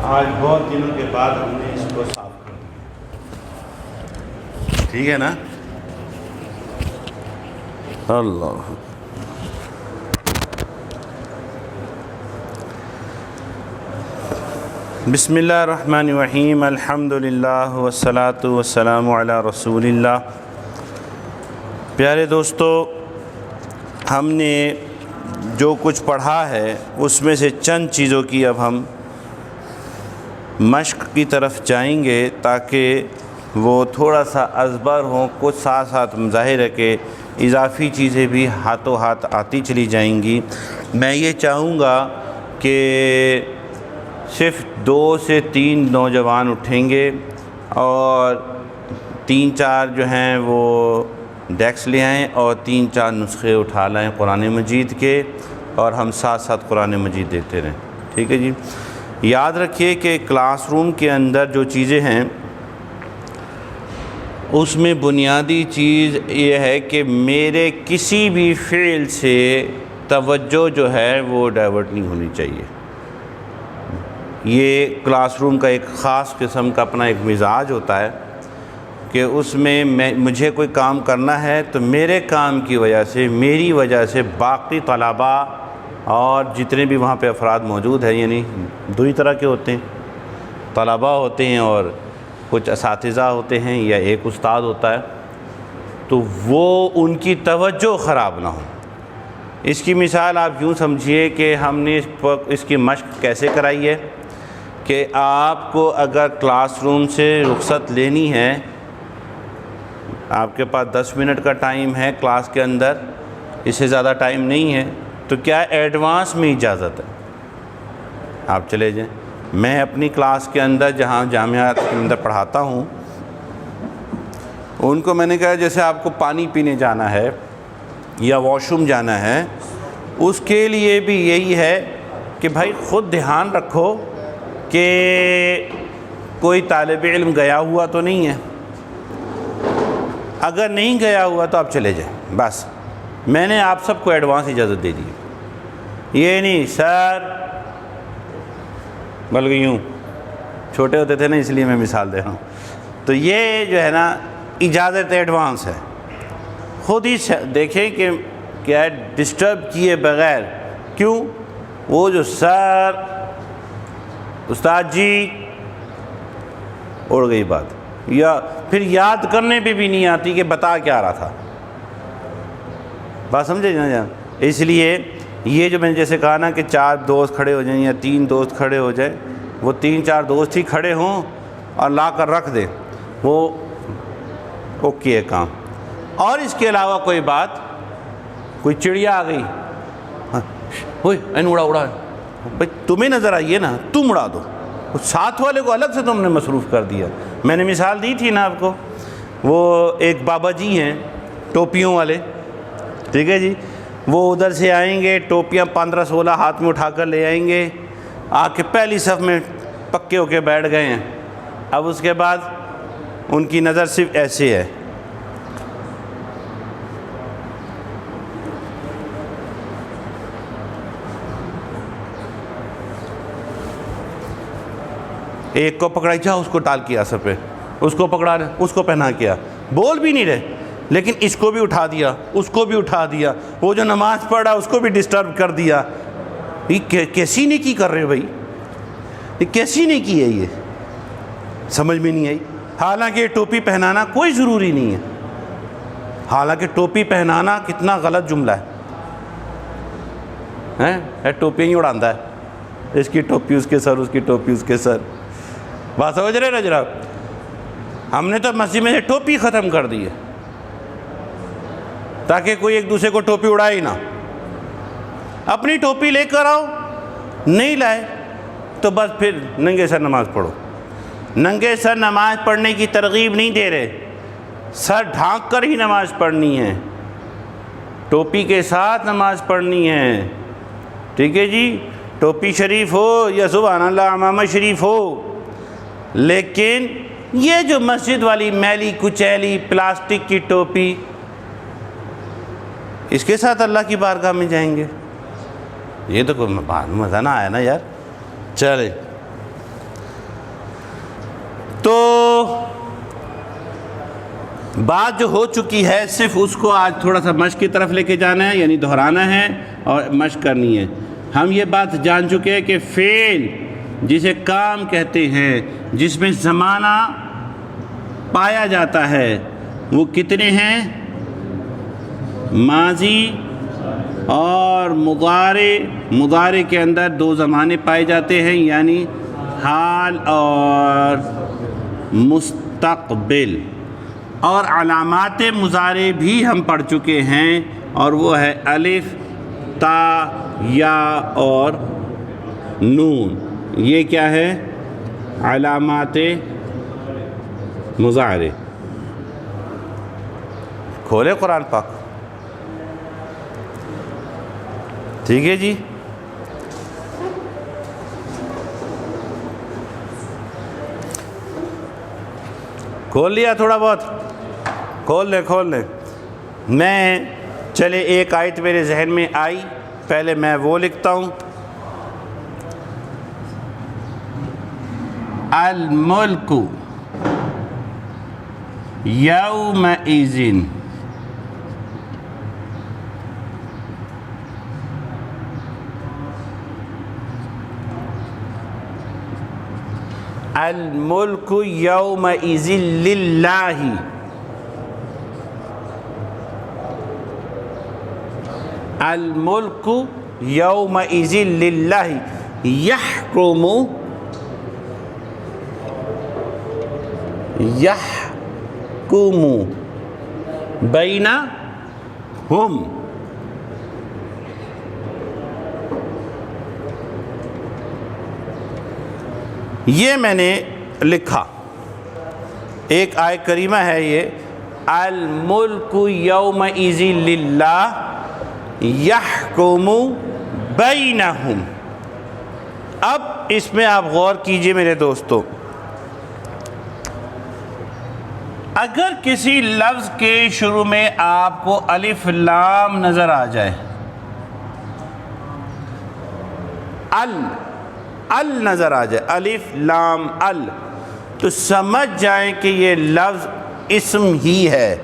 آج بہت دنوں کے بعد ہم نے اس کو صاف کر دیا، ٹھیک ہے نا؟ اللہ بسم اللہ الرحمن الرحیم، الحمدللہ والصلاة والسلام علی رسول اللہ۔ پیارے دوستو، ہم نے جو کچھ پڑھا ہے اس میں سے چند چیزوں کی اب ہم مشق کی طرف جائیں گے تاکہ وہ تھوڑا سا ازبر ہوں، کچھ ساتھ ساتھ ظاہر ہے کہ اضافی چیزیں بھی ہاتھوں ہاتھ آتی چلی جائیں گی۔ میں یہ چاہوں گا کہ صرف 2 سے 3 نوجوان اٹھیں گے اور 3-4 جو ہیں وہ ڈیکس لے آئیں اور 3-4 نسخے اٹھا لائیں قرآن مجید کے، اور ہم ساتھ ساتھ قرآن مجید دیتے رہیں، ٹھیک ہے جی؟ یاد رکھیے کہ کلاس روم کے اندر جو چیزیں ہیں اس میں بنیادی چیز یہ ہے کہ میرے کسی بھی فعل سے توجہ جو ہے وہ ڈائیورٹ نہیں ہونی چاہیے۔ یہ کلاس روم کا ایک خاص قسم کا اپنا ایک مزاج ہوتا ہے کہ اس میں مجھے کوئی کام کرنا ہے تو میرے کام کی وجہ سے، میری وجہ سے باقی طلباء اور جتنے بھی وہاں پہ افراد موجود ہیں، یعنی 2 ہی طرح کے ہوتے ہیں، طلباء ہوتے ہیں اور کچھ اساتذہ ہوتے ہیں یا ایک استاد ہوتا ہے، تو وہ ان کی توجہ خراب نہ ہو۔ اس کی مثال آپ یوں سمجھیے کہ ہم نے اس کی مشق کیسے کرائی ہے کہ آپ کو اگر کلاس روم سے رخصت لینی ہے، آپ کے پاس 10 منٹ کا ٹائم ہے کلاس کے اندر، اس سے زیادہ ٹائم نہیں ہے، تو کیا ایڈوانس میں اجازت ہے، آپ چلے جائیں۔ میں اپنی کلاس کے اندر جہاں جامعات کے اندر پڑھاتا ہوں، ان کو میں نے کہا جیسے آپ کو پانی پینے جانا ہے یا واش روم جانا ہے، اس کے لیے بھی یہی ہے کہ بھائی خود دھیان رکھو کہ کوئی طالب علم گیا ہوا تو نہیں ہے، اگر نہیں گیا ہوا تو آپ چلے جائیں، بس۔ میں نے آپ سب کو ایڈوانس اجازت دے دی، یہ نہیں سر، بلکہ یوں چھوٹے ہوتے تھے نا، اس لیے میں مثال دے رہا ہوں، تو یہ جو ہے نا اجازت ایڈوانس ہے۔ خود ہی دیکھیں کہ کیا ہے، ڈسٹرب کیے بغیر، کیوں؟ وہ جو سر، استاد جی، اڑ گئی بات، یا پھر یاد کرنے پہ بھی نہیں آتی کہ بتا کیا رہا تھا، بات سمجھے نا جان؟ اس لیے یہ جو میں نے جیسے کہا نا کہ 4 دوست کھڑے ہو جائیں یا 3 دوست کھڑے ہو جائیں، وہ 3-4 دوست ہی کھڑے ہوں اور لا کر رکھ دیں، وہ اوکے ہے کام۔ اور اس کے علاوہ کوئی بات، کوئی چڑیا آ گئی، اوئے این اڑا بھائی، تمہیں نظر آئیے نا، تم اڑا دو، ساتھ والے کو الگ سے تم نے مصروف کر دیا۔ میں نے مثال دی تھی نا آپ کو، وہ ایک بابا جی ہیں ٹوپیوں والے، ٹھیک ہے جی، وہ ادھر سے آئیں گے، ٹوپیاں 15-16 ہاتھ میں اٹھا کر لے آئیں گے، آ کے پہلی صف میں پکے ہو کے بیٹھ گئے ہیں۔ اب اس کے بعد ان کی نظر صرف ایسے ہے، ایک کو پکڑا، جا اس کو ٹال کیا سر پہ، اس کو پکڑا، اس کو پہنا کیا، بول بھی نہیں رہے، لیکن اس کو بھی اٹھا دیا، اس کو بھی اٹھا دیا، وہ جو نماز پڑھ رہا اس کو بھی ڈسٹرب کر دیا۔ یہ کیسی نیکی کر رہے ہو بھائی، یہ کیسی نیکی ہے، یہ سمجھ میں نہیں آئی۔ حالانکہ یہ ٹوپی پہنانا کوئی ضروری نہیں ہے، حالانکہ ٹوپی پہنانا کتنا غلط جملہ ہے، ٹوپی ہی اڑاندہ ہے، اس کی ٹوپی اس کے سر، اس کی ٹوپی اس کے سر، بات سمجھ رہے نا جناب؟ ہم نے تو مسجد میں سے ٹوپی ختم کر دی ہے تاکہ کوئی ایک دوسرے کو ٹوپی اڑائے ہی نہ۔ اپنی ٹوپی لے کر آؤ، نہیں لائے تو بس پھر ننگے سر نماز پڑھو۔ ننگے سر نماز پڑھنے کی ترغیب نہیں دے رہے، سر ڈھانک کر ہی نماز پڑھنی ہے، ٹوپی کے ساتھ نماز پڑھنی ہے، ٹھیک ہے جی؟ ٹوپی شریف ہو یا سبحان اللہ عمامہ شریف ہو، لیکن یہ جو مسجد والی میلی کچیلی پلاسٹک کی ٹوپی، اس کے ساتھ اللہ کی بارگاہ میں جائیں گے؟ یہ تو کوئی مزہ نہ آیا نا یار۔ چلے بات جو ہو چکی ہے صرف اس کو آج تھوڑا سا مشق کی طرف لے کے جانا ہے، یعنی دہرانا ہے اور مشق کرنی ہے۔ ہم یہ بات جان چکے ہیں کہ فعل جسے کام کہتے ہیں، جس میں زمانہ پایا جاتا ہے، وہ کتنے ہیں؟ ماضی اور مضارع۔ مضارع کے اندر دو زمانے پائے جاتے ہیں، یعنی حال اور مستقبل۔ اور علامات مضارع بھی ہم پڑھ چکے ہیں، اور وہ ہے الف، تا، یا اور نون۔ یہ کیا ہے؟ علامات مضارع۔ کھولے قرآن پاک، ٹھیک ہے جی۔ کھول لیا تھوڑا بہت؟ کھول لیں۔ میں چلے ایک آیت میرے ذہن میں آئی، پہلے میں وہ لکھتا ہوں۔ الملک یومئذ الملک یومئذ للہ، الملک یومئذ للہ یحکم بینہم۔ یہ میں نے لکھا، ایک آیت کریمہ ہے یہ، الملک یومئذ للہ یحکم بینہم۔ اب اس میں آپ غور کیجئے میرے دوستو، اگر کسی لفظ کے شروع میں آپ کو الف لام نظر آ جائے، ال نظر آ جائے، الف لام ال، تو سمجھ جائیں کہ یہ لفظ اسم ہی ہے،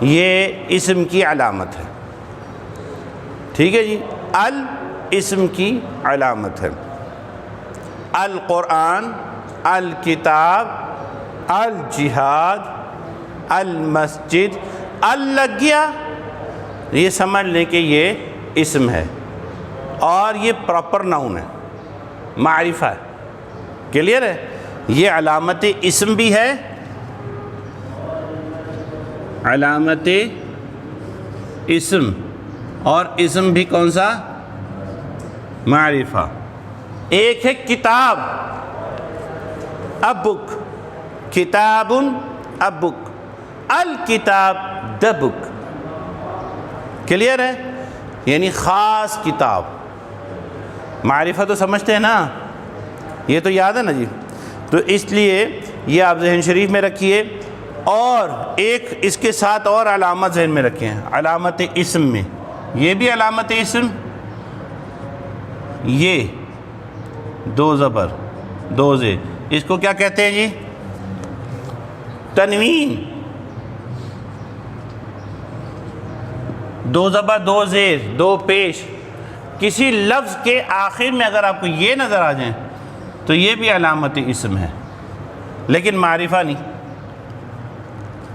یہ اسم کی علامت ہے، ٹھیک ہے جی۔ ال اسم کی علامت ہے۔ القرآن، الکتاب، الجہاد، المسجد، ال لگ گیا، یہ سمجھ لیں کہ یہ اسم ہے، اور یہ پراپر ناؤن ہے، معرفہ ہے، کلیئر ہے؟ یہ علامت اسم بھی ہے، علامت اسم، اور اسم بھی کون سا؟ معرفہ۔ ایک ہے کتاب، ابک، کتاب ابک، الکتاب دا بک، کلیئر ہے؟ یعنی خاص کتاب۔ معرفہ تو سمجھتے ہیں نا، یہ تو یاد ہے نا جی، تو اس لیے یہ آپ ذہن شریف میں رکھیے۔ اور ایک اس کے ساتھ اور علامت ذہن میں رکھیں، علامت اسم میں، یہ بھی علامت اسم، یہ دو زبر دو زیر، اس کو کیا کہتے ہیں جی؟ تنوین۔ دو زبر دو زیر دو پیش، کسی لفظ کے آخر میں اگر آپ کو یہ نظر آ جائیں تو یہ بھی علامت اسم ہے، لیکن معرفہ نہیں،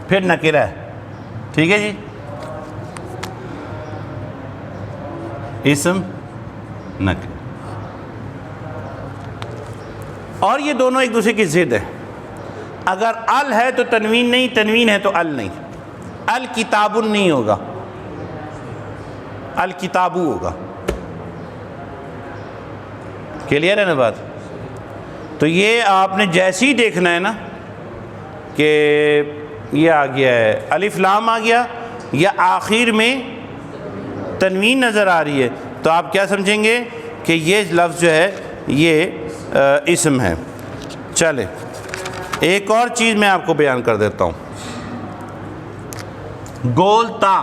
پھر نکرہ ہے، ٹھیک ہے جی۔ اسم نکرہ، اور یہ دونوں ایک دوسرے کی ضد ہے۔ اگر ال ہے تو تنوین نہیں، تنوین ہے تو ال نہیں، الکتاب نہیں ہوگا، الکتابو ہوگا، کلیئر ہے نا بات؟ تو یہ آپ نے جیسے ہی دیکھنا ہے نا کہ یہ آ گیا ہے الف لام آ گیا، یا آخر میں تنوین نظر آ رہی ہے، تو آپ کیا سمجھیں گے کہ یہ لفظ جو ہے یہ اسم ہے۔ چلے ایک اور چیز میں آپ کو بیان کر دیتا ہوں، گول تا،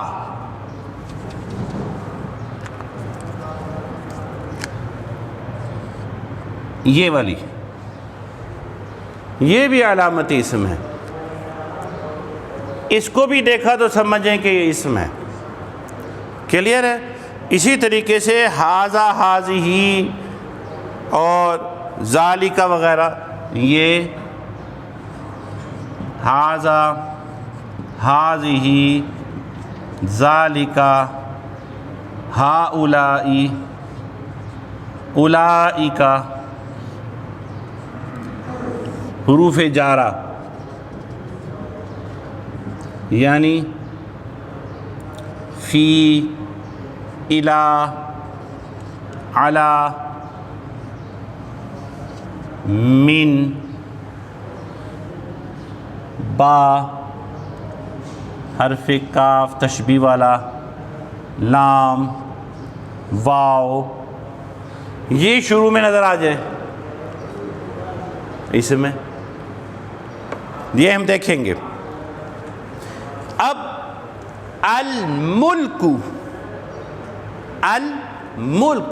یہ والی، یہ بھی علامت اسم ہے، اس کو بھی دیکھا تو سمجھیں کہ یہ اسم ہے. کلیئر ہے؟ اسی طریقے سے ہاذا، ہاذہ اور ذالک وغیرہ، یہ ہاذا، ہاذہ، ذالک، ہؤلاء، اولئک، حروف جارہ یعنی فی، الی، علی، من، با، حرف کاف تشبیہ والا، لام، واو، یہ شروع میں نظر آ جائے اس میں، یہ ہم دیکھیں گے. اب الملک، الملک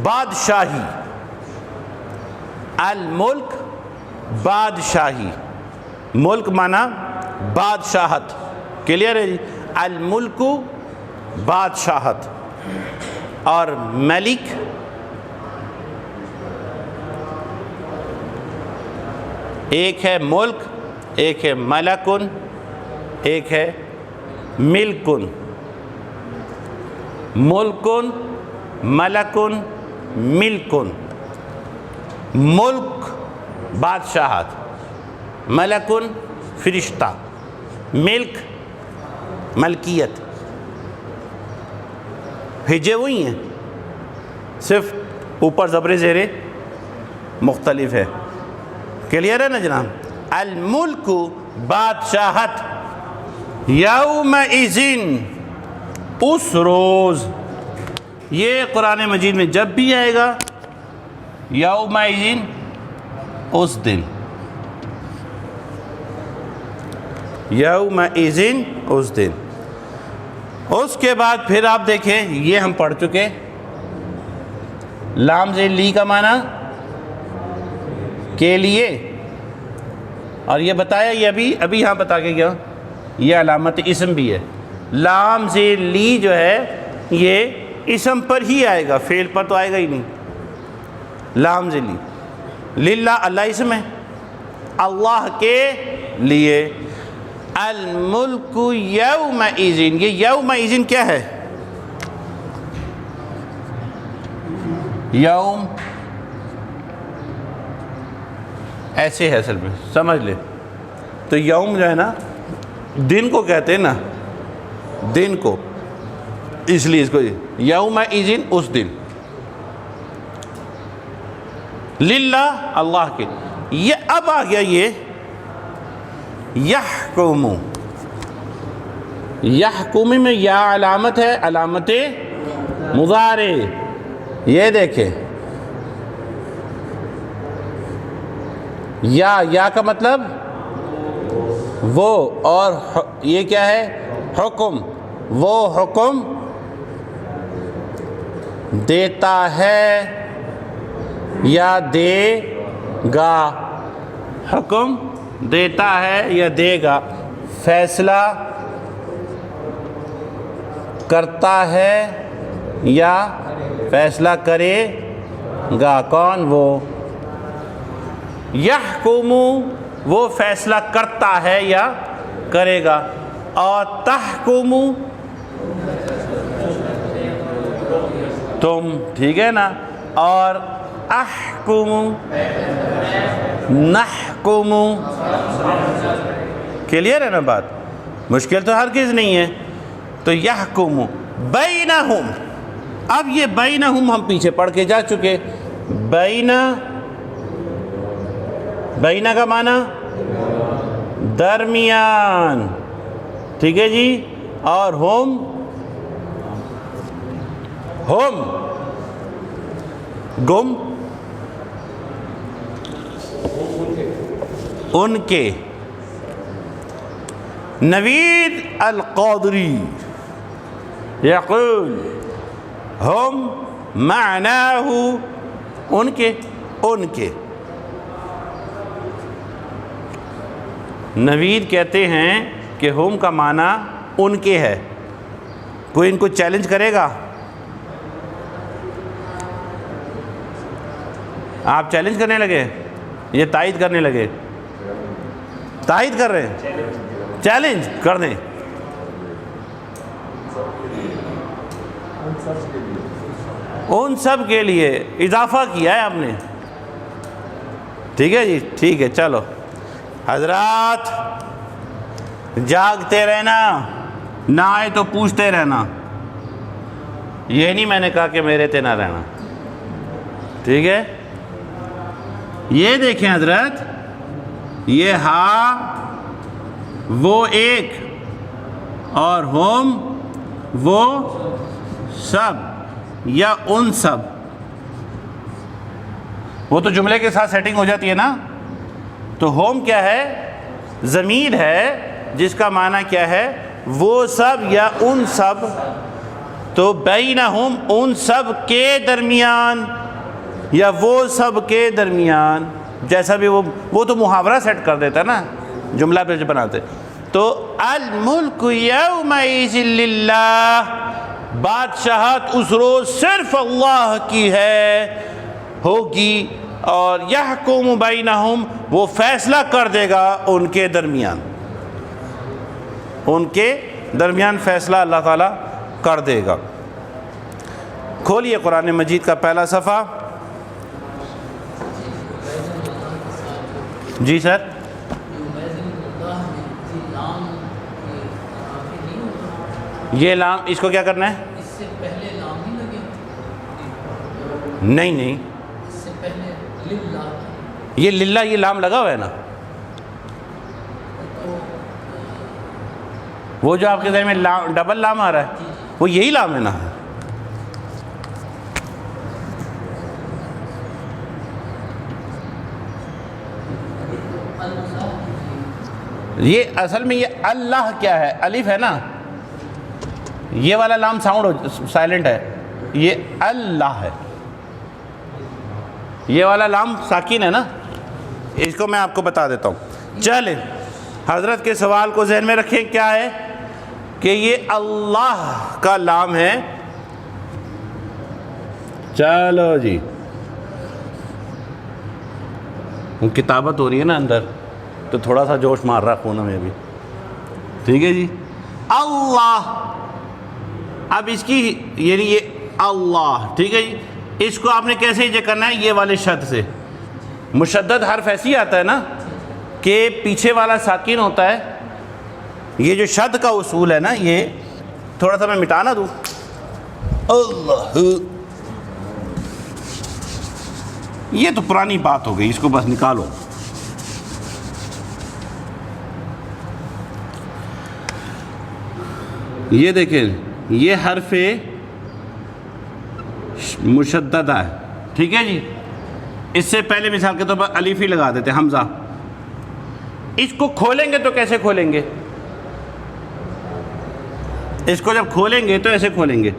بادشاہی، الملک بادشاہی، ملک مانا بادشاہت. کلیئر ہے جی؟ الملک بادشاہت، اور ملک ایک ہے ملک، ایک ہے ملکن، ایک ہے ملکن. ملکن، ملکن، ملکن. ملک بادشاہت، ملکن فرشتہ، ملک ملکیت. ہجے وہی ہیں، صرف اوپر زبر زیرے مختلف ہے. کلیئر ہے نا جناب؟ الملک بادشاہت، یومئذ اس روز. یہ قرآن مجید میں جب بھی آئے گا یومئذ اس دن، یومئذ اس دن. اس کے بعد پھر آپ دیکھیں، یہ ہم پڑھ چکے، لام زیر لی کا معنی کے لیے، اور یہ بتایا، یہ ابھی یہاں بتا کے گیا، یہ علامت اسم بھی ہے. لام زیر لی جو ہے یہ اسم پر ہی آئے گا، فعل پر تو آئے گا ہی نہیں. لام زیر لی، للہ اللہ اسم ہے، اللہ کے لیے. الملک یومئذ، یہ یومئذ کیا ہے؟ یوم ایسے ہے، اصل میں سمجھ لے تو یوم جو ہے نا، دن کو کہتے ہیں نا، دن کو، اس لیے اس کو یومئذ اس دن. للہ اللہ کے. یہ اب آ گیا یہ یحکم. یحکم میں یا علامت ہے، علامت مضارع. یہ دیکھیں، یا کا مطلب وہ، اور یہ کیا ہے؟ حکم. وہ حکم دیتا ہے یا دے گا، حکم دیتا ہے یا دے گا، فیصلہ کرتا ہے یا فیصلہ کرے گا. کون؟ وہ. یحکم وہ فیصلہ کرتا ہے یا کرے گا، اور تحکم تم، ٹھیک ہے نا، اور احکم نحکم. کلیئر ہے نا بات؟ مشکل تو ہرگز نہیں ہے. تو یحکم بینہم. اب یہ بینہم ہم پیچھے پڑھ کے جا چکے. بینہ کا معنی درمیان، ٹھیک ہے جی. اور ہم گم ان کے. نوید القادری یقول ہم معناہ ان کے. نوید کہتے ہیں کہ ہم کا معنی ان کے ہے. کوئی ان کو چیلنج کرے گا؟ آپ چیلنج کرنے لگے؟ یہ تائید کرنے لگے؟ تائید کر رہے ہیں؟ چیلنج کر دیں. ان سب کے لیے اضافہ کیا ہے آپ نے. ٹھیک ہے جی، ٹھیک ہے. چلو حضرات، جاگتے رہنا، نہ آئے تو پوچھتے رہنا. یہ نہیں میں نے کہا کہ میرے تے نہ رہنا. ٹھیک ہے. یہ دیکھیں حضرت، یہ ہا وہ ایک اور ہم وہ سب یا ان سب. وہ تو جملے کے ساتھ سیٹنگ ہو جاتی ہے نا. تو ہوم کیا ہے؟ ضمیر ہے جس کا معنی کیا ہے؟ وہ سب یا ان سب. تو بینہم، ان سب کے درمیان یا وہ سب کے درمیان، جیسا بھی وہ تو محاورہ سیٹ کر دیتا ہے نا جملہ پہ بناتے. تو الملک یومئذ للہ، بادشاہت اس روز صرف اللہ کی ہے ہوگی. اور یحکم بینہم، وہ فیصلہ کر دے گا ان کے درمیان. ان کے درمیان فیصلہ اللہ تعالیٰ کر دے گا. کھولیے قرآن مجید کا پہلا صفحہ. جی سر. یہ لام، اس کو کیا کرنا ہے؟ اس سے پہلے لام نہیں لگے؟ نہیں، اس سے پہلے للہ. یہ للہ، یہ لام لگا ہوا ہے نا. وہ جو آپ کے ذہن میں ڈبل لام آ رہا ہے، وہ یہی لام ہے نا. یہ اصل میں یہ اللہ کیا ہے؟ الف ہے نا. یہ والا لام ساؤنڈ سائلنٹ ہے، یہ اللہ ہے. یہ والا لام ساکن ہے نا. اس کو میں آپ کو بتا دیتا ہوں. چلیں حضرت کے سوال کو ذہن میں رکھیں. کیا ہے کہ یہ اللہ کا لام ہے. چلو جی، کتابت ہو رہی ہے نا اندر، تو تھوڑا سا جوش مار رہا خونہ میں بھی. ٹھیک ہے جی. اللہ، اب اس کی یعنی یہ اللہ، ٹھیک ہے جی. اس کو آپ نے کیسے ایجے کرنا ہے؟ یہ والے شد سے. مشدد حرف ایسے ہی آتا ہے نا کہ پیچھے والا ساکن ہوتا ہے. یہ جو شد کا اصول ہے نا، یہ تھوڑا سا میں مٹانا دوں. اللہ، یہ تو پرانی بات ہو گئی، اس کو بس نکالو. یہ دیکھیں، یہ حرف مشددہ ہے. ٹھیک ہے جی. اس سے پہلے مثال کے طور پر الف ہی لگا دیتے، حمزہ. اس کو کھولیں گے تو کیسے کھولیں گے؟ اس کو جب کھولیں گے تو ایسے کھولیں گے.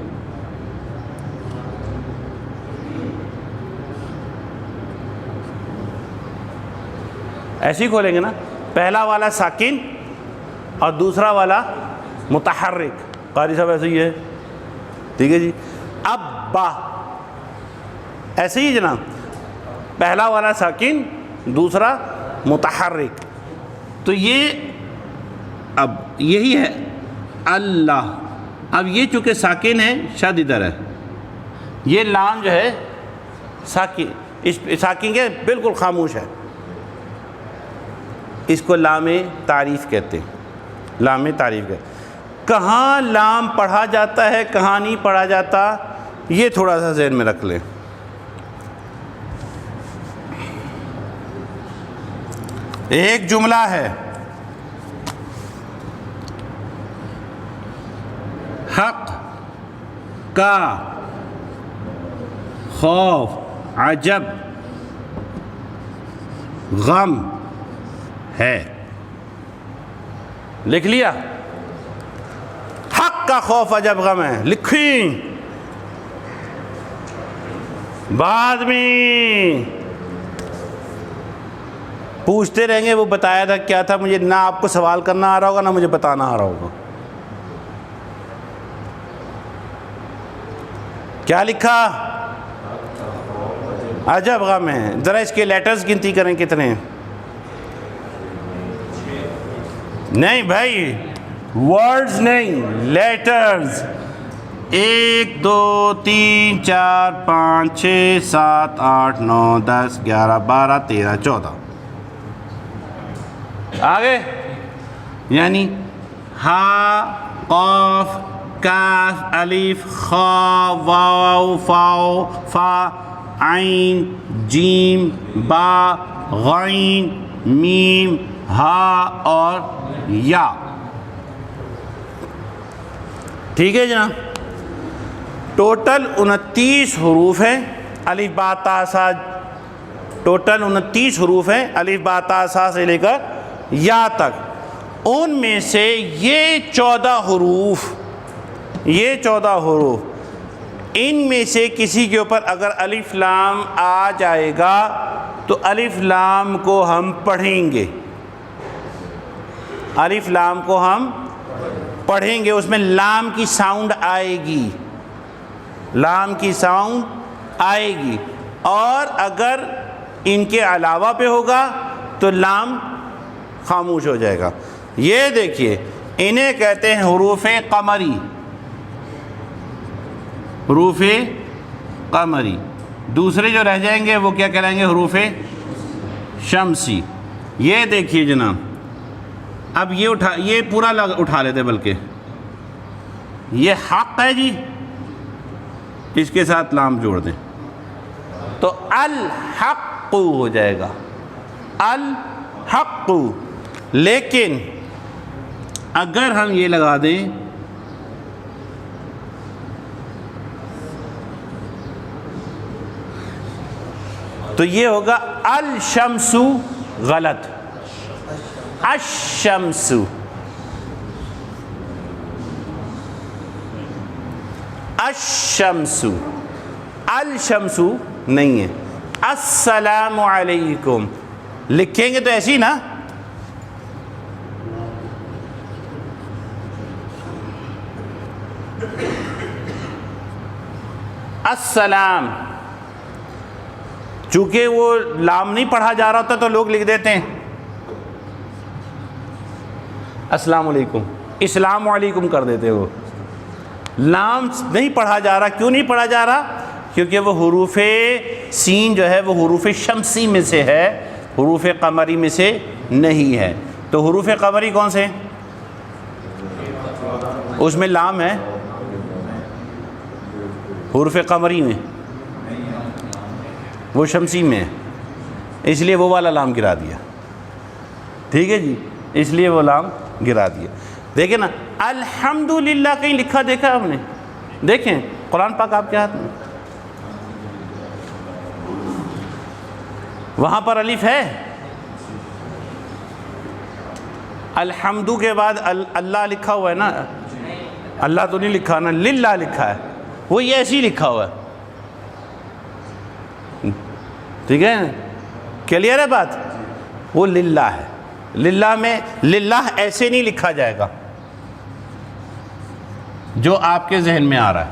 ایسے ہی کھولیں گے نا. پہلا والا ساکن اور دوسرا والا متحرک. قاری صاحب ایسے ہی ہے. ٹھیک ہے جی. اب با ایسے ہی جناب، پہلا والا ساکن دوسرا متحرک. تو یہ اب یہی ہے اللہ. اب یہ چونکہ ساکن ہے، شد ادھر ہے. یہ لام جو ہے ساکن، اس ساکن کے بالکل خاموش ہے. اس کو لام تعریف کہتے ہیں. لام تعریف کہتے ہیں. کہاں لام پڑھا جاتا ہے، کہاں نہیں پڑھا جاتا، یہ تھوڑا سا ذہن میں رکھ لیں. ایک جملہ ہے، حق کا خوف عجب غم ہے. لکھ لیا؟ حق کا خوف عجب غم ہے لکھیں. بعد میں پوچھتے رہیں گے وہ بتایا تھا کیا تھا، مجھے نہ آپ کو سوال کرنا آ رہا ہوگا نہ مجھے بتانا آ رہا ہوگا. کیا لکھا؟ عجب غم ہے. ذرا اس کے لیٹرز گنتی کریں کتنے ہیں. نہیں بھائی ورڈز نہیں، لیٹرز. 1 2 3 4 5 6 7 8 9 10 11 12 13 14. آگے یعنی ہا قاف کاف الف خا واو فاو فا عین جیم با غین میم ہا اور یا. ٹھیک ہے جناب. ٹوٹل 29 حروف ہیں الف با تا سا. ٹوٹل 29 حروف ہیں الف با تا سا سے لے کر یا تک. ان میں سے یہ 14 حروف ان میں سے کسی کے اوپر اگر الف لام آ جائے گا تو الف لام کو ہم پڑھیں گے. الف لام کو ہم پڑھیں گے. اس میں لام کی ساؤنڈ آئے گی. لام کی ساؤنڈ آئے گی. اور اگر ان کے علاوہ پہ ہوگا تو لام خاموش ہو جائے گا. یہ دیکھیے انہیں کہتے ہیں حروف قمری. حروف قمری. دوسرے جو رہ جائیں گے وہ کیا کہلائیں گے؟ حروف شمسی. یہ دیکھیے جناب اب یہ پورا اٹھا لیتے، بلکہ یہ حق ہے جی، اس کے ساتھ لام جوڑ دیں تو الحق ہو جائے گا. الحق. لیکن اگر ہم یہ لگا دیں تو یہ ہوگا الشمس. غلط. الشمس. الشمس. الشمس نہیں ہے. السلام علیکم لکھیں گے تو ایسی نا. السلام. چونکہ وہ لام نہیں پڑھا جا رہا ہوتا تو لوگ لکھ دیتے ہیں السلام علیکم، اسلام علیکم کر دیتے. وہ لام نہیں پڑھا جا رہا. کیوں نہیں پڑھا جا رہا؟ کیونکہ وہ حروف سین جو ہے وہ حروف شمسی میں سے ہے، حروف قمری میں سے نہیں ہے. تو حروف قمری کون سے؟ اس میں لام ہے حروف قمری میں، وہ شمسی میں ہے، اس لیے وہ والا لام گرا دیا. ٹھیک ہے جی، اس لیے وہ لام گرا دیا. دیکھیں نا الحمدللہ کہیں لکھا دیکھا آپ نے؟ دیکھیں قرآن پاک آپ کے ہاتھ میں، وہاں پر الف ہے. الحمدو کے بعد اللہ لکھا ہوا ہے نا؟ اللہ تو نہیں لکھا نا، للہ لکھا ہے. وہ یہ ایسے ہی لکھا ہوا ہے. ٹھیک ہے، کلیئر ہے بات؟ وہ للہ ہے. للہ میں للہ ایسے نہیں لکھا جائے گا جو آپ کے ذہن میں آ رہا ہے.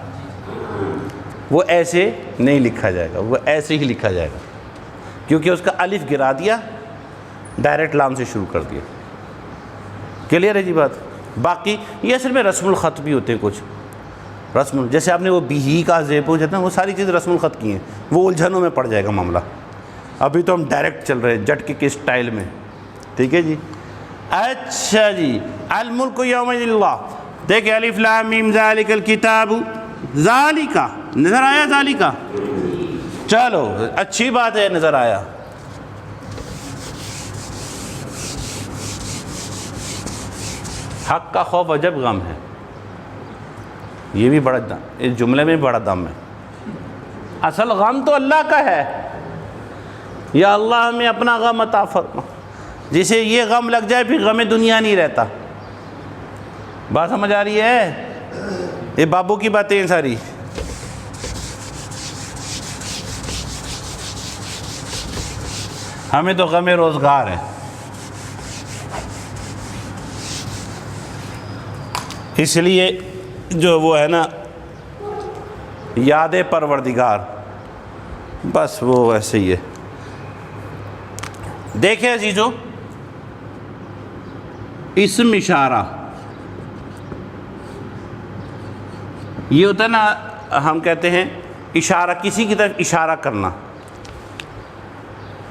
وہ ایسے نہیں لکھا جائے گا، وہ ایسے ہی لکھا جائے گا کیونکہ اس کا الف گرا دیا، ڈائریکٹ لام سے شروع کر دیا. کلیئر ہے جی بات؟ باقی یہ اصل میں رسم الخط بھی ہوتے ہیں کچھ رسم، جیسے آپ نے وہ بھی کا زیب ہو جاتا ہے، وہ ساری چیز رسم الخط کی ہیں. وہ الجھنوں میں پڑ جائے گا معاملہ. ابھی تو ہم ڈائریکٹ چل رہے ہیں جھٹکے کے اسٹائل میں. ٹھیک ہے جی. اچھا جی، الملک یومئذ اللہ. دیکھیں الف لام میم ذالک الکتاب، ذالک نظر آیا؟ ذالک چلو اچھی بات ہے، نظر آیا. حق کا خوف عجب غم ہے. یہ بھی بڑا دم، اس جملے میں بڑا دم ہے. اصل غم تو اللہ کا ہے. یا اللہ ہمیں اپنا غم عطا فرما. جسے یہ غم لگ جائے پھر غم دنیا نہیں رہتا. بات سمجھ آ رہی ہے؟ یہ بابو کی باتیں ہیں ساری. ہمیں تو غم روزگار ہے، اس لیے جو وہ ہے نا یاد پروردگار، بس وہ ایسے ہی ہے۔ دیکھیں عزیزو، اسم اشارہ یہ ہوتا ہے نا، ہم کہتے ہیں اشارہ، کسی کی طرف اشارہ کرنا۔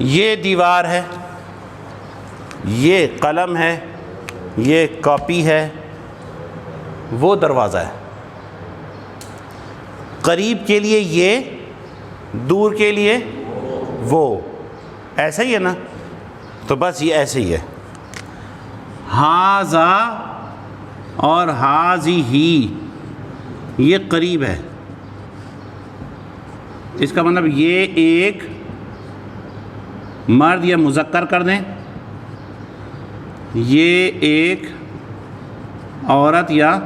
یہ دیوار ہے، یہ قلم ہے، یہ کاپی ہے، وہ دروازہ ہے۔ قریب کے لیے یہ، دور کے لیے وہ، ایسا ہی ہے نا؟ تو بس یہ ایسے ہی ہے۔ ہاذا اور ہازیہ یہ قریب ہے، اس کا مطلب یہ ایک مرد یا مذکر کر دیں، یہ ایک عورت یا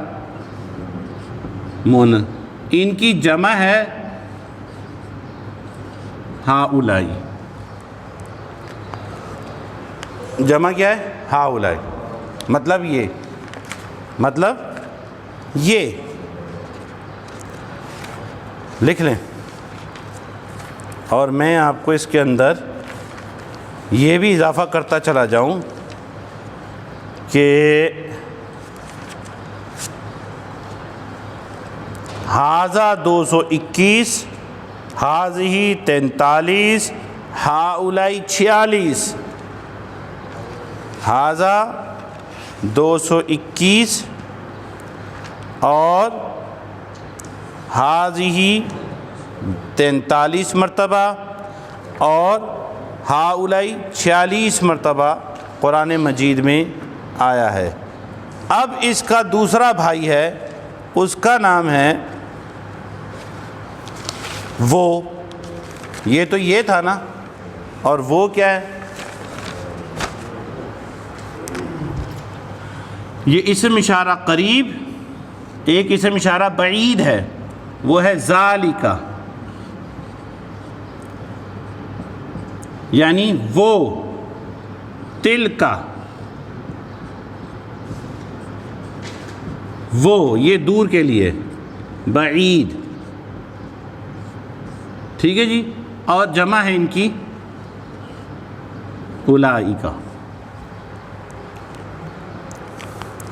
مؤنث، ان کی جمع ہے ہاؤلائی۔ جمع کیا ہے؟ ہاؤلائی۔ مطلب یہ لکھ لیں، اور میں آپ کو اس کے اندر یہ بھی اضافہ کرتا چلا جاؤں کہ ہاذا 221، ہاذہ 43، ہاؤلائی 46۔ ہاذا 221 اور ہاذہ 43 مرتبہ اور ہاؤلائی 46 مرتبہ قرآن مجید میں آیا ہے۔ اب اس کا دوسرا بھائی ہے، اس کا نام ہے وہ۔ یہ تو یہ تھا نا، اور وہ کیا ہے؟ یہ اسم اشارہ قریب، ایک اسم اشارہ بعید ہے، وہ ہے ذالک، یعنی وہ، تلک وہ، یہ دور کے لیے، بعید، ٹھیک ہے جی۔ اور جمع ہے ان کی اولئک۔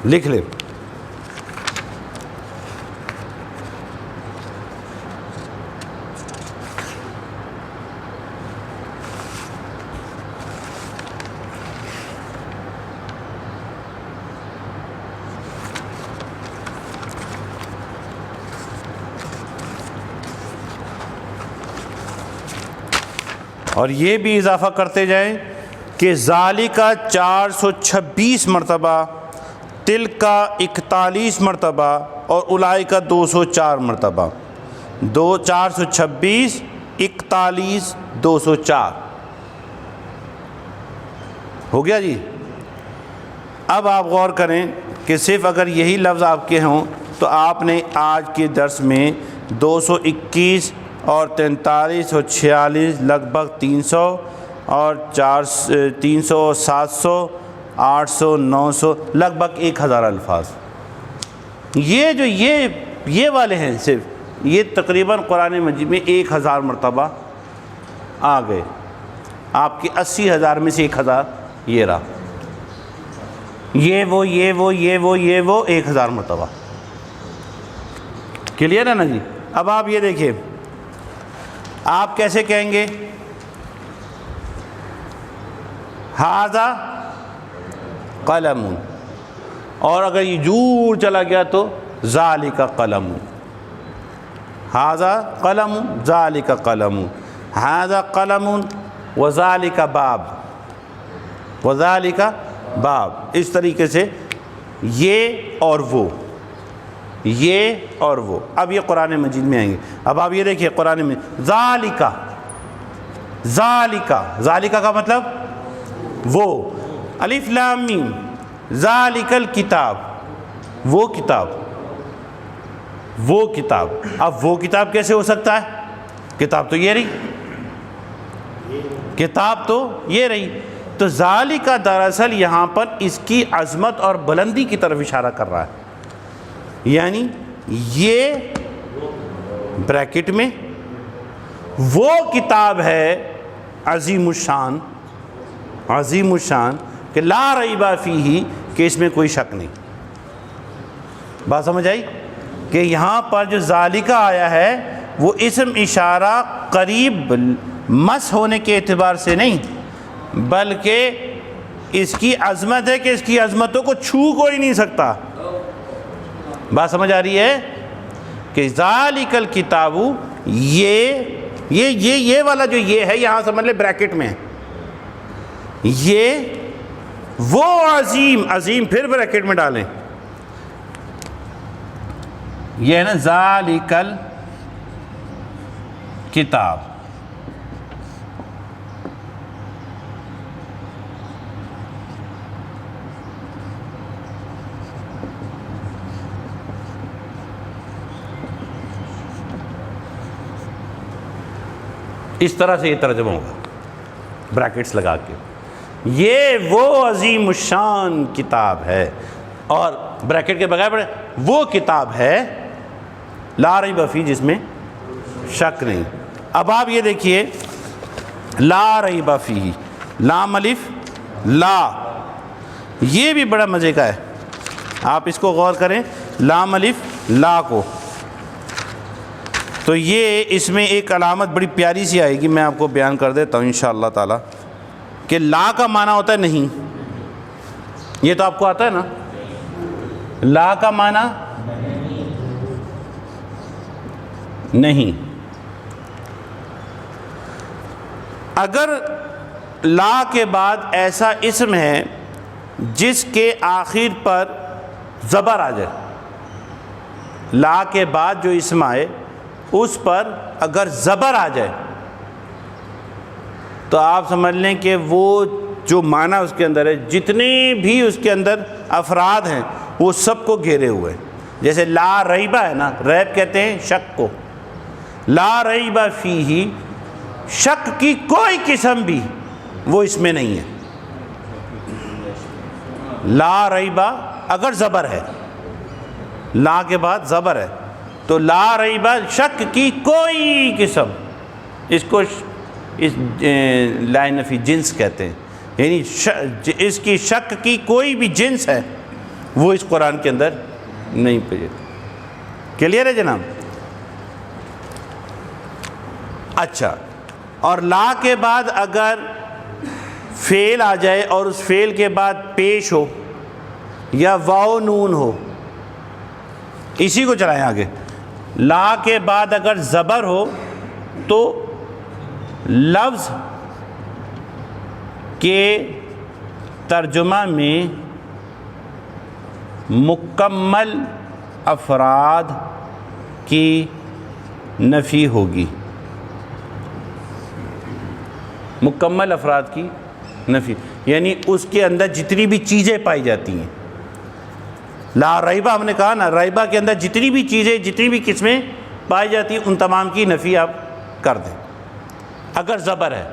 لکھ لیں، اور یہ بھی اضافہ کرتے جائیں کہ ذالک 426 مرتبہ، تلک 41 مرتبہ اور اولئک 204 مرتبہ۔ 426، 41، 204 ہو گیا جی۔ اب آپ غور کریں کہ صرف اگر یہی لفظ آپ کے ہوں تو آپ نے آج کے درس میں 221 اور 43 اور 46 لگ بھگ 300 اور 300، 700، 800، 900، لگ بھگ 1000 الفاظ، یہ جو یہ والے ہیں، صرف یہ تقریباً قرآن مجید میں 1000 مرتبہ آ گئے۔ آپ کے 80,000 میں سے 1000 یہ رہا، یہ وہ 1000 مرتبہ۔ کلیئر ہے نا جی؟ اب آپ یہ دیکھیں، آپ کیسے کہیں گے؟ ھذا قلم، اور اگر یہ دور چلا گیا تو ذالک قلم، ھذا قلم، ذالک قلم، ھذا قلم وذالک باب، وذالک باب، اس طریقے سے یہ اور وہ، یہ اور وہ۔ اب یہ قرآن مجید میں آئیں گے۔ اب آپ یہ دیکھیے قرآن میں ذالک، ذالک، ذالک کا مطلب وہ، الف لام میم، ذالک الکتاب، وہ کتاب، وہ کتاب۔ اب وہ کتاب کیسے ہو سکتا ہے؟ کتاب تو یہ رہی، کتاب تو یہ رہی. تو ذالک دراصل یہاں پر اس کی عظمت اور بلندی کی طرف اشارہ کر رہا ہے. یعنی یہ بریکٹ میں وہ کتاب ہے عظیم الشان کہ لا ریب فیہ، کہ اس میں کوئی شک نہیں. بات سمجھ آئی کہ یہاں پر جو ذالکہ آیا ہے وہ اسم اشارہ قریب مس ہونے کے اعتبار سے نہیں، بلکہ اس کی عظمت ہے کہ اس کی عظمتوں کو چھو کوئی نہیں سکتا. بات سمجھ آ رہی ہے کہ ذالک الکتاب، یہ والا جو یہ ہے یہاں سمجھ لے بریکٹ میں، یہ وہ عظیم پھر بریکٹ میں ڈالیں، یہ ہے نا ذالک الکتاب. اس طرح سے یہ ترجمہ ہوگا بریکٹس لگا کے، یہ وہ عظیم الشان کتاب ہے، اور بریکٹ کے بغیر پڑھے وہ کتاب ہے لا ریب فیہ، جس میں شک نہیں. اب آپ یہ دیکھیے لا ریب فیہ، لام الف لا، یہ بھی بڑا مزے کا ہے. آپ اس کو غور کریں، لام الف لا کو، تو یہ اس میں ایک علامت بڑی پیاری سی آئے گی، میں آپ کو بیان کر دیتا ہوں انشاءاللہ تعالی، کہ لا کا معنی ہوتا ہے نہیں. یہ تو آپ کو آتا ہے نا، لا کا معنی نہیں. اگر لا کے بعد ایسا اسم ہے جس کے آخر پر زبر آ جائے، لا کے بعد جو اسم آئے اس پر اگر زبر آ جائے تو آپ سمجھ لیں کہ وہ جو معنی اس کے اندر ہے، جتنے بھی اس کے اندر افراد ہیں وہ سب کو گھیرے ہوئے. جیسے لا ریبہ ہے نا، ریب کہتے ہیں شک کو، لا ریبہ فیہ، شک کی کوئی قسم بھی وہ اس میں نہیں ہے. لا ریبہ اگر زبر ہے، لا کے بعد زبر ہے تو لا ریبہ، شک کی کوئی قسم، اس کو لا نفی جنس کہتے ہیں، یعنی اس کی شک کی کوئی بھی جنس ہے وہ اس قرآن کے اندر نہیں پڑے. کلیئر ہے جناب؟ اچھا، اور لا کے بعد اگر فعل آ جائے اور اس فعل کے بعد پیش ہو یا واو نون ہو، اسی کو چلائیں آگے. لا کے بعد اگر زبر ہو تو لفظ کے ترجمہ میں مکمل افراد کی نفی ہوگی. مکمل افراد کی نفی یعنی اس کے اندر جتنی بھی چیزیں پائی جاتی ہیں. لا ریبہ ہم نے کہا نا، ریبہ کے اندر جتنی بھی چیزیں، جتنی بھی قسمیں پائی جاتی ہیں ان تمام کی نفی آپ کر دیں اگر زبر ہے.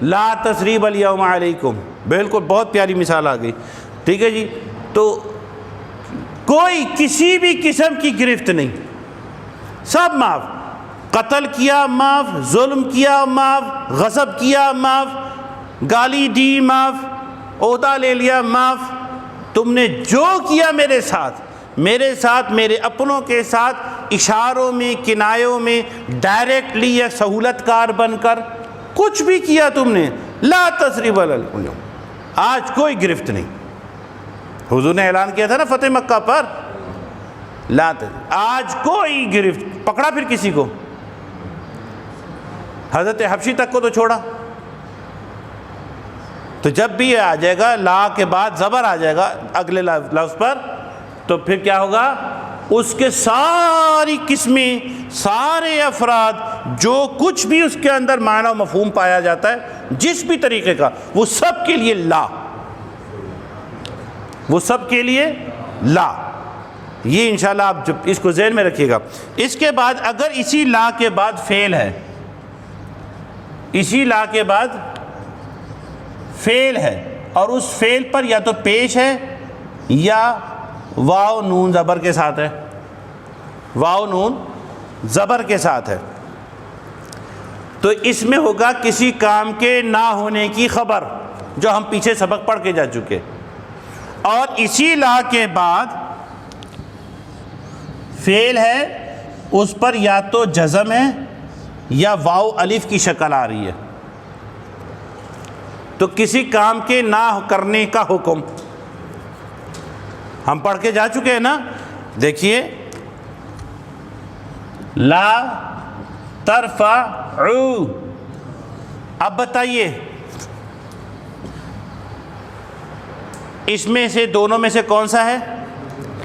لا تثریب الیوم علیکم، بالکل بہت پیاری مثال آ گئی. ٹھیک ہے جی، تو کوئی کسی بھی قسم کی گرفت نہیں، سب معاف. قتل کیا معاف، ظلم کیا معاف، غصب کیا معاف، گالی دی معاف، عہدہ لے لیا معاف. تم نے جو کیا میرے ساتھ، میرے اپنوں کے ساتھ، اشاروں میں، کنایوں میں، ڈائریکٹلی یا سہولت کار بن کر کچھ بھی کیا تم نے، لا تثریب علیکم، آج کوئی گرفت نہیں. حضور نے اعلان کیا تھا نا فتح مکہ پر، آج کوئی گرفت. پکڑا پھر کسی کو، حضرت حبشی تک کو تو چھوڑا. تو جب بھی یہ آ جائے گا لا کے بعد زبر آ جائے گا اگلے لفظ پر، تو پھر کیا ہوگا، اس کے ساری قسمیں، سارے افراد، جو کچھ بھی اس کے اندر معنی و مفہوم پایا جاتا ہے جس بھی طریقے کا، وہ سب کے لیے لا، وہ سب کے لیے لا. یہ انشاءاللہ آپ جب اس کو ذہن میں رکھیے گا. اس کے بعد اگر اسی لا کے بعد فعل ہے، اسی لا کے بعد فعل ہے اور اس فعل پر یا تو پیش ہے یا واو نون زبر کے ساتھ ہے، واو نون زبر کے ساتھ ہے، تو اس میں ہوگا کسی کام کے نہ ہونے کی خبر، جو ہم پیچھے سبق پڑھ کے جا چکے. اور اسی لا کے بعد فعل ہے، اس پر یا تو جزم ہے یا واو الف کی شکل آ رہی ہے، تو کسی کام کے نہ کرنے کا حکم ہم پڑھ کے جا چکے ہیں نا. دیکھیے لا ترفعوا، اب بتائیے اس میں سے دونوں میں سے کون سا ہے؟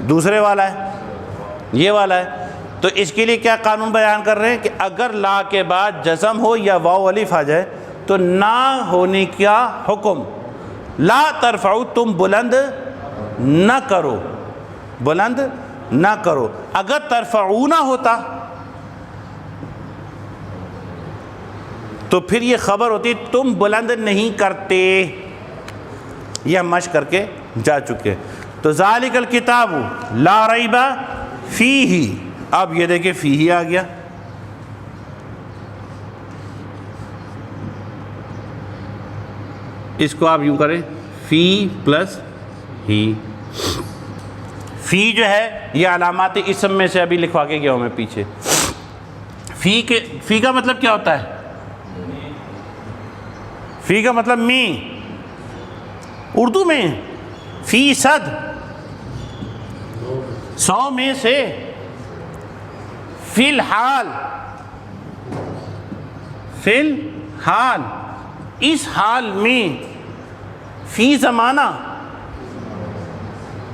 دوسرے والا ہے، یہ والا ہے. تو اس کے لیے کیا قانون بیان کر رہے ہیں کہ اگر لا کے بعد جزم ہو یا واو الف آ جائے تو نہ ہونے کا حکم. لا ترفعوا، تم بلند نہ کرو، بلند نہ کرو. اگر ترفعون ہوتا تو پھر یہ خبر ہوتی تم بلند نہیں کرتے. یہ ہم مشق کر کے جا چکے. تو ذالک الکتاب لا ریب فیہ، اب یہ دیکھیں فیہ آ گیا. اس کو آپ یوں کریں فی پلس ہی. فی جو ہے یہ علامات اسم میں سے ابھی لکھوا کے گیا ہوں میں پیچھے. فی کا مطلب کیا ہوتا ہے؟ فی کا مطلب میں، اردو میں فیصد، 100 میں سے. فی الحال، فی الحال، اس حال میں. فی زمانہ،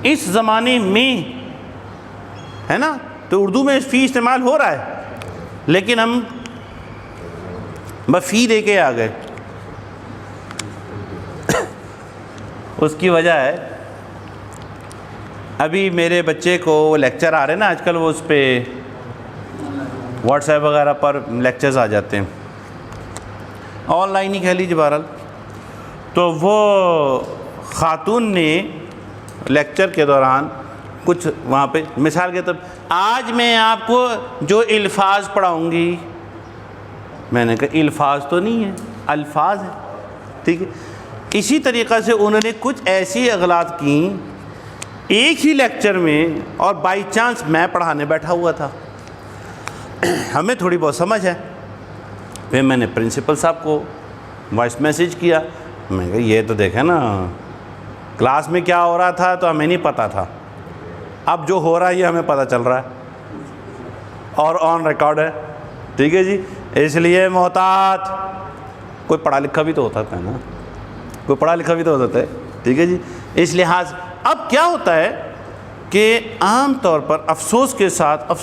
اس زمانے میں، ہے نا. تو اردو میں فی استعمال ہو رہا ہے لیکن ہم بس فی دے کے آ گئے. اس کی وجہ ہے ابھی میرے بچے کو وہ لیکچر آ رہے ہیں نا آج کل، وہ اس پہ واٹس ایپ وغیرہ پر لیکچرز آ جاتے ہیں، آن لائن ہی کہہ لیجیے بہرحال. تو وہ خاتون نے لیکچر کے دوران کچھ وہاں پہ مثال کے طور آج میں آپ کو جو الفاظ پڑھاؤں گی، میں نے کہا الفاظ تو نہیں ہے، الفاظ ہے، ٹھیک ہے. اسی طریقہ سے انہوں نے کچھ ایسی اغلاط کیں ایک ہی لیکچر میں، اور بائی چانس میں پڑھانے بیٹھا ہوا تھا، ہمیں تھوڑی بہت سمجھ ہے. پھر میں نے پرنسپل صاحب کو وائس میسیج کیا، میں کہا یہ تو دیکھیں نا کلاس میں کیا ہو رہا تھا تو ہمیں نہیں پتہ تھا، اب جو ہو رہا ہے یہ ہمیں پتہ چل رہا ہے اور آن ریکارڈ ہے، ٹھیک ہے جی. اس لیے محتاط، کوئی پڑھا لکھا بھی تو ہوتا ہے نا، کوئی پڑھا لکھا بھی تو ہوتا ہے، ٹھیک ہے جی. اس لحاظ اب کیا ہوتا ہے کہ عام طور پر افسوس کے ساتھ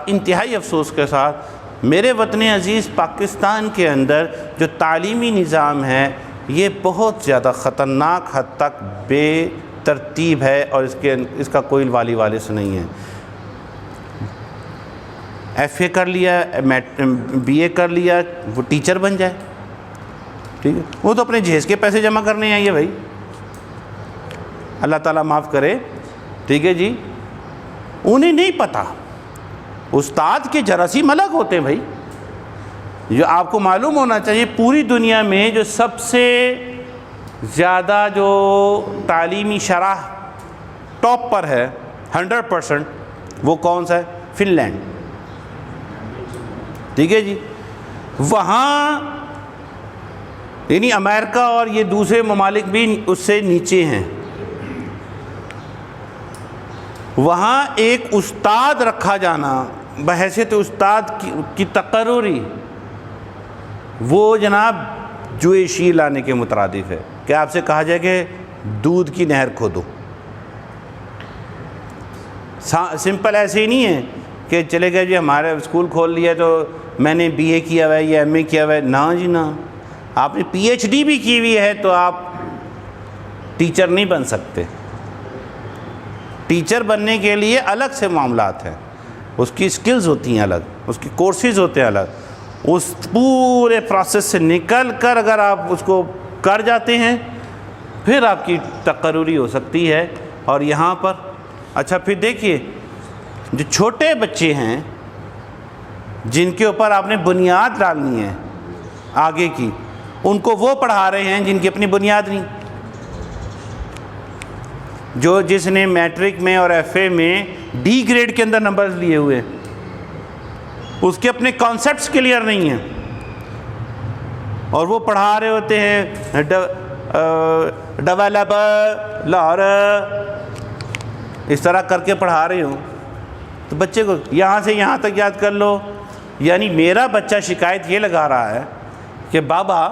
انتہائی افسوس کے ساتھ میرے وطن عزیز پاکستان کے اندر جو تعلیمی نظام ہے یہ بہت زیادہ خطرناک حد تک بے ترتیب ہے، اور اس کا کوئی والی والد نہیں ہے. ایف اے کر لیا، بی اے کر لیا، وہ ٹیچر بن جائے، ٹھیک ہے. وہ تو اپنے جہیز کے پیسے جمع کرنے آئیے بھائی، اللہ تعالیٰ معاف کرے، ٹھیک ہے جی. انہیں نہیں پتہ استاد کے جراثیم الگ ہوتے ہیں بھائی. جو آپ کو معلوم ہونا چاہیے پوری دنیا میں جو سب سے زیادہ جو تعلیمی شرح ٹاپ پر ہے 100%، وہ کون سا ہے؟ فن لینڈ، ٹھیک ہے جی. وہاں یعنی امریکہ اور یہ دوسرے ممالک بھی اس سے نیچے ہیں. وہاں ایک استاد رکھا جانا بحیثیت استاد کی تقرری، وہ جناب جویشی لانے کے مترادف ہے کہ آپ سے کہا جائے کہ دودھ کی نہر کھودو. سمپل ایسے ہی نہیں ہے کہ چلے گئے جی ہمارے اسکول کھول لیا تو میں نے بی اے کیا ہوا ہے یا ایم اے کیا ہوا ہے. نہ جی نہ، آپ نے پی ایچ ڈی بھی کی ہوئی ہے تو آپ ٹیچر نہیں بن سکتے. ٹیچر بننے کے لیے الگ سے معاملات ہیں، اس کی سکلز ہوتی ہیں الگ، اس کی کورسز ہوتے ہیں الگ، اس پورے پروسیس سے نکل کر اگر آپ اس کو کر جاتے ہیں پھر آپ کی تقرری ہو سکتی ہے۔ اور یہاں پر اچھا پھر دیکھیے جو چھوٹے بچے ہیں جن کے اوپر آپ نے بنیاد ڈالنی ہے آگے کی، ان کو وہ پڑھا رہے ہیں جن کی اپنی بنیاد نہیں۔ جس نے میٹرک میں اور ایف اے میں ڈی گریڈ کے اندر نمبرز لیے ہوئے، اس کے اپنے کانسیپٹس کلیئر نہیں ہیں، اور وہ پڑھا رہے ہوتے ہیں ڈیولپ لاہور اس طرح کر کے پڑھا رہے ہوں، تو بچے کو یہاں سے یہاں تک یاد کر لو۔ یعنی میرا بچہ شکایت یہ لگا رہا ہے کہ بابا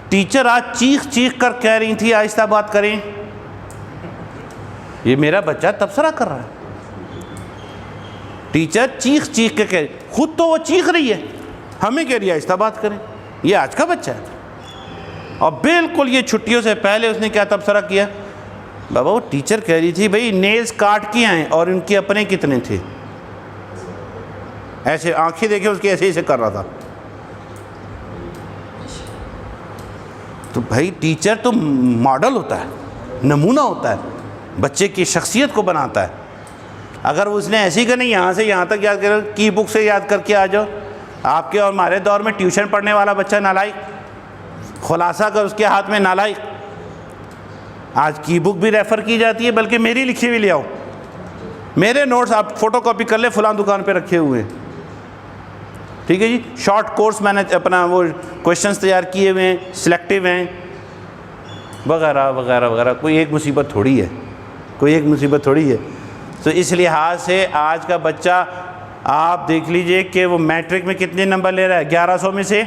ٹیچر آج چیخ چیخ کر کہہ رہی تھی آہستہ بات کریں، یہ میرا بچہ تبصرہ کر رہا ہے، ٹیچر چیخ چیخ کے کہہ رہی، خود تو وہ چیخ رہی ہے، ہمیں کہہ رہی ہے آہستہ بات کریں، یہ آج کا بچہ ہے۔ اور بالکل یہ چھٹیوں سے پہلے اس نے کیا تبصرہ کیا، بابا وہ ٹیچر کہہ رہی تھی بھئی نیلز کاٹ کے آئیں اور ان کے اپنے کتنے تھے، ایسے آنکھیں دیکھیں اس کی ایسے کر رہا تھا۔ تو بھائی ٹیچر تو ماڈل ہوتا ہے، نمونہ ہوتا ہے، بچے کی شخصیت کو بناتا ہے۔ اگر اس نے ایسی کہ نہیں یہاں سے یہاں تک یاد کرو، کی بک سے یاد کر کے آ جاؤ، آپ کے اور ہمارے دور میں ٹیوشن پڑھنے والا بچہ نالائق، خلاصہ کر اس کے ہاتھ میں نالائق۔ آج کی بک بھی ریفر کی جاتی ہے، بلکہ میری لکھی ہوئی لے آؤ، میرے نوٹس آپ فوٹو کاپی کر لیں فلاں دکان پہ رکھے ہوئے ہیں، ٹھیک ہے جی۔ شارٹ کورس میں نے اپنا وہ کویشچنس تیار کیے ہوئے ہیں، سلیکٹیو ہیں وغیرہ وغیرہ وغیرہ، کوئی ایک مصیبت تھوڑی ہے، کوئی ایک مصیبت تھوڑی ہے۔ تو اس لحاظ سے آج کا بچہ آپ دیکھ لیجئے کہ وہ میٹرک میں کتنے نمبر لے رہا ہے، 1100 میں سے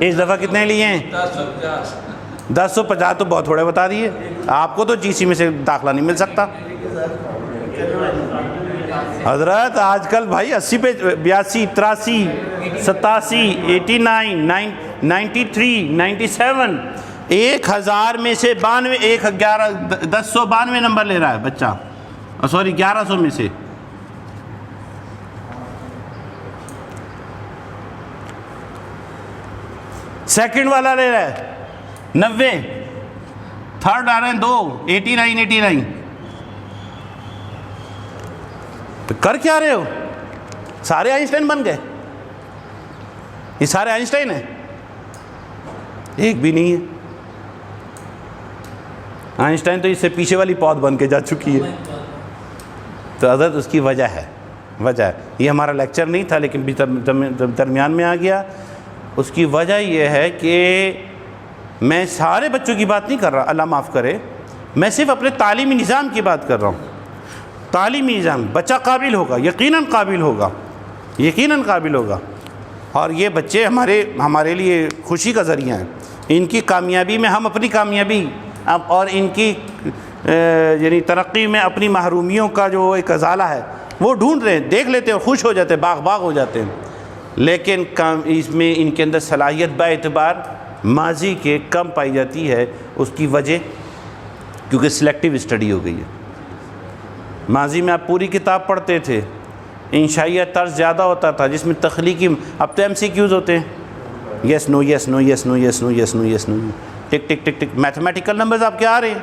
اس دفعہ کتنے لیے ہیں، 1050 تو بہت تھوڑے بتا دیے آپ کو، تو جی سی میں سے داخلہ نہیں مل سکتا حضرت۔ آج کل بھائی 80 پہ 82 83 87 89 93 97 1000 میں سے 1092 نمبر لے رہا ہے بچہ، سوری 1100 میں سے۔ سیکنڈ والا لے رہا ہے 90، تھرڈ آ رہے ہیں 2 89۔ کر کیا رہے ہو، سارے آئنسٹائن بن گئے، یہ سارے آئنسٹائن ہیں، ایک بھی نہیں ہے۔ آئنسٹائن تو اس سے پیچھے والی پود بن کے جا چکی ہے۔ تو حضرت اس کی وجہ ہے، یہ ہمارا لیکچر نہیں تھا لیکن درمیان میں آ گیا۔ اس کی وجہ یہ ہے کہ میں سارے بچوں کی بات نہیں کر رہا، اللہ معاف کرے، میں صرف اپنے تعلیمی نظام کی بات کر رہا ہوں۔ تعلیمی نظام بچہ قابل ہوگا، یقیناً قابل ہوگا، اور یہ بچے ہمارے لیے خوشی کا ذریعہ ہیں۔ ان کی کامیابی میں ہم اپنی کامیابی اور ان کی یعنی ترقی میں اپنی محرومیوں کا جو ایک ازالہ ہے وہ ڈھونڈ رہے ہیں، دیکھ لیتے ہیں، خوش ہو جاتے ہیں، باغ ہو جاتے ہیں، لیکن اس میں ان کے اندر صلاحیت باعتبار ماضی کے کم پائی جاتی ہے۔ اس کی وجہ کیونکہ سلیکٹیو اسٹڈی ہو گئی ہے۔ ماضی میں آپ پوری کتاب پڑھتے تھے، انشائیہ طرز زیادہ ہوتا تھا جس میں تخلیقی، اب تو MCQs ہوتے ہیں، یس نو یس نو یس نو یس نو یس نو یس نو، ٹک ٹک ٹک ٹک، میتھمیٹیکل نمبرز آپ کے آ رہے ہیں،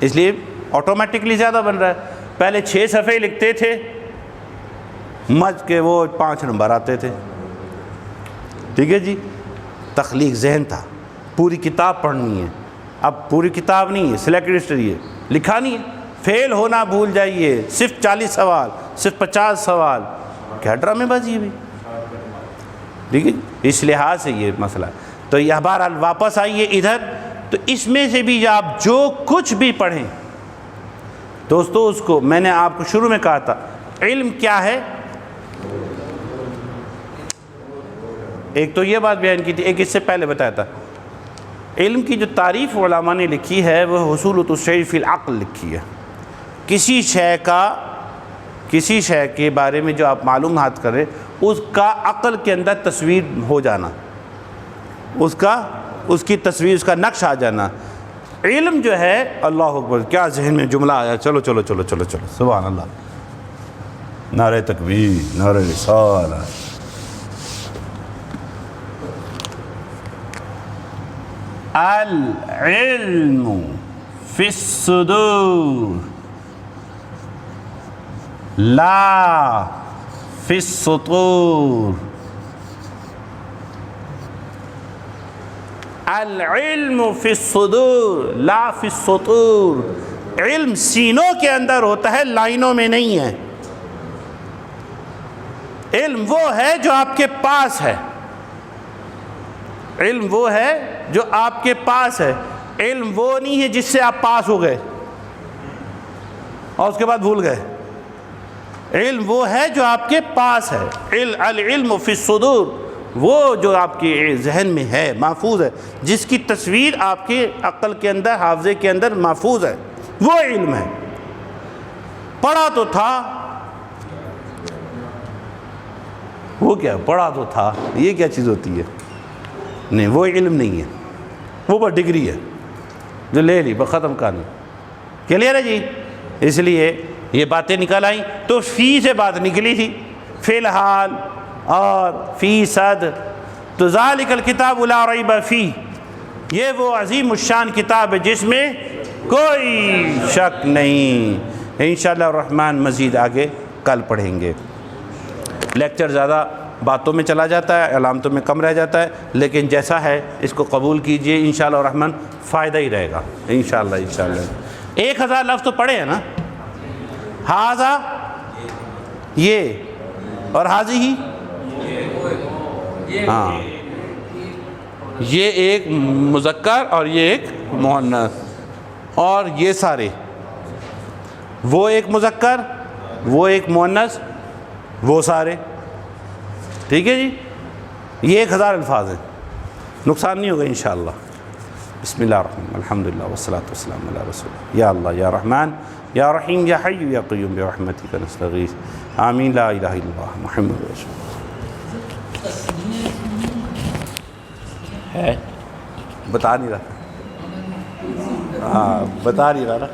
اس لیے آٹومیٹکلی زیادہ بن رہا ہے۔ پہلے 6 صفحے لکھتے تھے، مجھ کے وہ 5 نمبر آتے تھے، ٹھیک ہے جی۔ تخلیق ذہن تھا، پوری کتاب پڑھنی ہے، اب پوری کتاب نہیں ہے، سلیکٹڈ اسٹڈی ہے، لکھا نہیں ہے، فیل ہونا بھول جائیے، صرف 40 سوال، صرف 50 سوال، کیا ڈرامے بازی ہے بھی، ٹھیک ہے۔ اس لحاظ سے یہ مسئلہ ہے۔ تو یہ بہرحال واپس آئیے ادھر، تو اس میں سے بھی آپ جو کچھ بھی پڑھیں دوستو، اس کو میں نے آپ کو شروع میں کہا تھا، علم کیا ہے؟ ایک تو یہ بات بیان کی تھی، ایک اس سے پہلے بتایا تھا، علم کی جو تعریف علماء نے لکھی ہے وہ حصول الشیء فی العقل لکھی ہے۔ کسی شے کے بارے میں جو آپ معلومات کریں، اس کا عقل کے اندر تصویر ہو جانا، اس کی تصویر، اس کا نقش آ جانا۔ علم جو ہے، اللہ اکبر، کیا ذہن میں جملہ آیا، چلو چلو چلو چلو چلو، سبحان اللہ، نعرہ تکبیر، نعرہ رسالہ. العلم فی الصدور لا فی السطور. العلم فی الصدور لا فی السطور. علم سینوں کے اندر ہوتا ہے، لائنوں میں نہیں ہے. علم وہ ہے جو آپ کے پاس ہے. علم وہ ہے جو آپ کے پاس ہے. علم وہ نہیں ہے جس سے آپ پاس ہو گئے اور اس کے بعد بھول گئے. علم وہ ہے جو آپ کے پاس ہے. العلم فی الصدور، وہ جو آپ کے ذہن میں ہے، محفوظ ہے، جس کی تصویر آپ کے عقل کے اندر، حافظے کے اندر محفوظ ہے، وہ علم ہے. پڑھا تو تھا، وہ کیا پڑھا تو تھا، یہ کیا چیز ہوتی ہے؟ نہیں، وہ علم نہیں ہے، وہ بس ڈگری ہے جو لے لی، بس ختم کہانی. کلیئر ہے جی؟ اس لیے یہ باتیں نکل آئیں. تو فی سے بات نکلی تھی، فی الحال اور فی صد. تو ذالک الکتاب لا ریب فی، یہ وہ عظیم الشان کتاب ہے جس میں کوئی شک نہیں. انشاءاللہ الرحمن مزید آگے کل پڑھیں گے. لیکچر زیادہ باتوں میں چلا جاتا ہے، علامتوں میں کم رہ جاتا ہے، لیکن جیسا ہے اس کو قبول کیجئے، انشاءاللہ الرحمن فائدہ ہی رہے گا انشاءاللہ. 1000 لفظ تو پڑھے ہیں نا، ہاذا یہ اور حاضی ہی، ہاں، یہ ایک مذکر اور یہ ایک مؤنث، اور یہ سارے، وہ ایک مذکر، وہ ایک مؤنث، وہ سارے. ٹھیک ہے جی؟ یہ 1000 الفاظ ہیں، نقصان نہیں ہوگا انشاءاللہ. بسم اللہ الرحمن الحمدللہ والصلاة والسلام علی رسول اللہ. یا اللہ یا رحمان یا رحیم یا حی یا قیوم برحمتک نستغیث. آمین. لا الہ الا اللہ محمد رسول اللہ. ہے بتا نہیں رہا، ہاں بتا نہیں رہا نا.